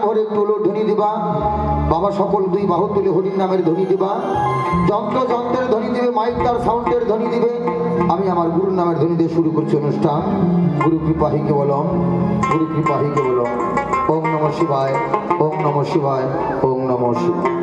ভরে তুলো ধ্বনি দিবা বাবা, সকল দুই বাহু তুলে হরির নামের ধ্বনি দিবা। যন্ত্র যন্ত্রের ধ্বনি দিবে, মাইক তার সাউন্ডের ধ্বনি দিবে। আমি আমার গুরুর নামের ধ্বনি দিয়ে শুরু করছি অনুষ্ঠান। গুরু কৃপা হি কেবলম, গুরু কৃপা হি কেবলম। ওম নমঃ শিবায়, ওম নমঃ শিবায়, ওম নমঃ শিবায়।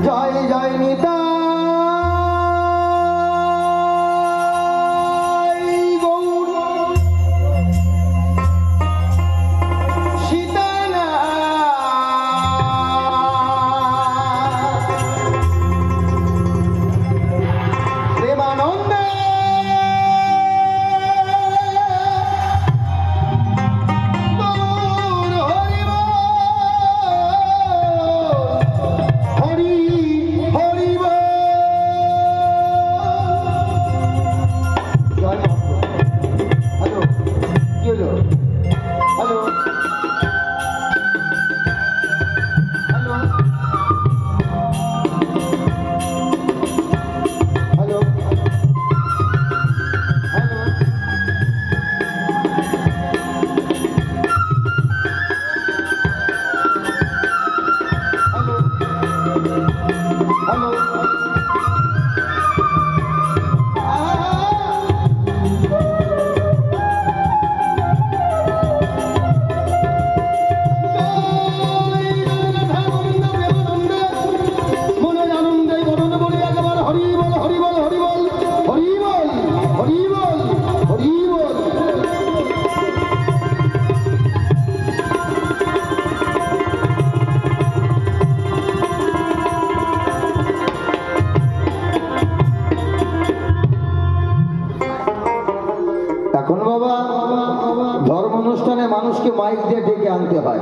জয় জয় নিতা এখন বাবা ধর্ম অনুষ্ঠানে মানুষকে মাইক দিয়ে ডেকে আনতে হয়।